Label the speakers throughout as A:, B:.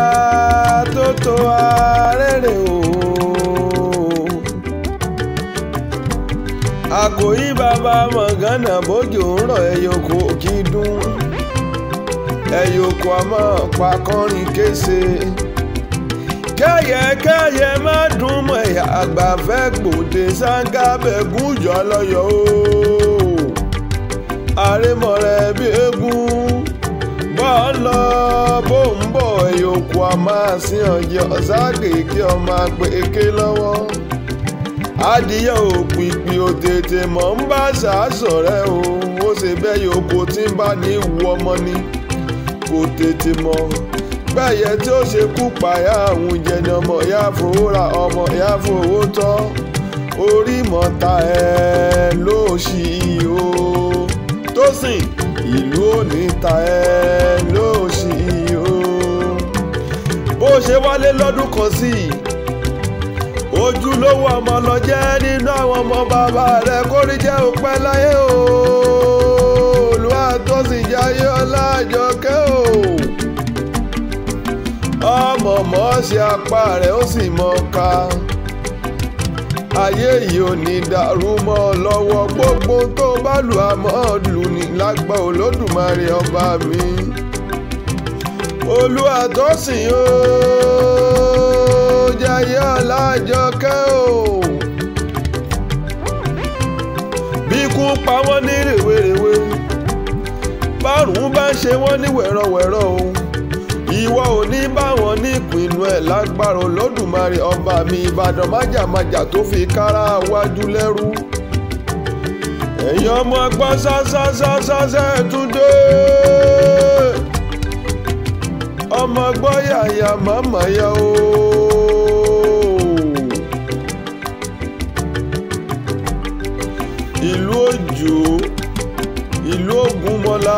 A: àtótó arére o. Àkòyí bàbá mọ̀gánà bójú ń rọ̀ ẹyọkọ kí dún. Ẹyọkọ a máa pa kọrin kése. Kẹ́yẹkẹ́yẹ má dùn mọ́ ẹ̀yà àgbà fẹ́ gbòde sáńgá bẹ̀gún jọ lọ́yọ̀ o. Àrèmọ̀rẹ́ bí eégún bọ́ lọ bó ń bọ̀ ẹ̀yọkọ a máa sin ọ̀jẹ̀ ọ̀ságèké ọmọ àgbèké lọ́wọ́. Adìyẹ òpìpì òtètè mọ̀ ń bá sàásọ̀rẹ́ o. Ó ṣe bẹ́ẹ̀ yòókù tí ń bá ní ìwú ọmọ ni kò tètè mọ̀. Bẹ́yẹ tí ó ṣe kú pàyà àwọn jẹni ọmọ ìyá fowó ra ọmọ ìyá fowó tọ́. Orí mọ̀ta ẹ̀ ló ṣì o. Tósìn ìlú òní ta ẹ̀ ló ṣì o. Bó ṣe wálé lọ́dún kan sí i. Ojúlówó ọmọ lọ jẹ́ nínú àwọn ọmọ bàbá rẹ̀ kórí jẹ́ òpẹ́ láyé o. Olúwa Tósìn Jayé Ọlájọkẹ́ o. Ọmọ mọ̀ ṣe apá rẹ̀ ó sì mọ̀ ká. Ayé yìí ò ní dàrú mọ́ ọ lọ́wọ́. Gbogbo tó bá lù àmọ́ lù ní lágbà Olódùmarè ọba mi. Olúwa Tósìn o. Jayé Ọlájọkẹ́ o. Bí ikú pa wọ́n ní rèwerèwe, bárùn bá ń ṣe wọ́n ní wẹ̀rọ̀wẹ̀rọ̀ o. Ìwọ ò ní bá wọn ní ìpinnu ẹ̀ lágbára Olódùmarè ọba mi. Ìbàdàn májàmájà tó fi kára wájú lẹ́rú. Ẹ̀yin ọmọ gbọ́ sásásásásẹ́ túndé. Ọmọ gbọ́ yàyà màmá yá o. Ìlú Òjò, ìlú Ògúnmọ́lá,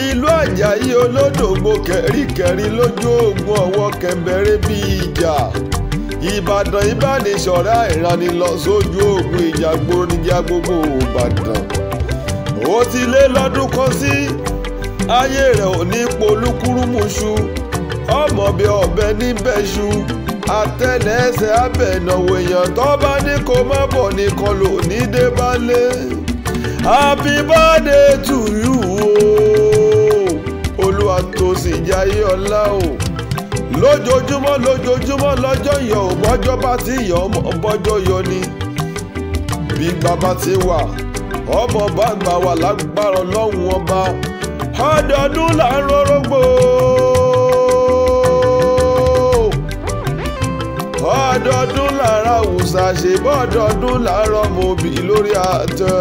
A: ìlú Àjàyí Olódògbò kẹ̀ríkẹ̀rí lójú ogun ọwọ́ kẹ̀mbẹ̀rẹ̀ bí ìjà. Ìbàdàn ìbánisọ̀rẹ́ àìranilọ sójú ogun ìjàgboro níjà gbogbo Ìbàdàn. Ó ti lé lọ́dún kan sí ayé rẹ̀ ò ní polúkúrúmuṣu. Ọmọ bí ọ̀bẹ níbẹ̀ṣu. Àtẹlẹsẹ̀ abẹ̀nàwó èèyàn tó bá ní kó má bọ̀ nìkan ló ní dé bálé. Happy birthday to you o. Olúwa Tósìn Jayé Ọlá o. Lójoojúmọ́ lọ́jọ́ yọ ò bọ́jọ́ bá ti yọ ọmọ bọ́jọ́ yọ ni. Bí bàbá ti wà ọmọ bá gbà wà lágbára Ọlọ́run ọba. Ọdọọdún là ń rórógbó. Ọdọọdún là ń ra àwùsà ṣe bọ́ọ̀dọọdún là ń rọmọ òbí lórí àtẹ.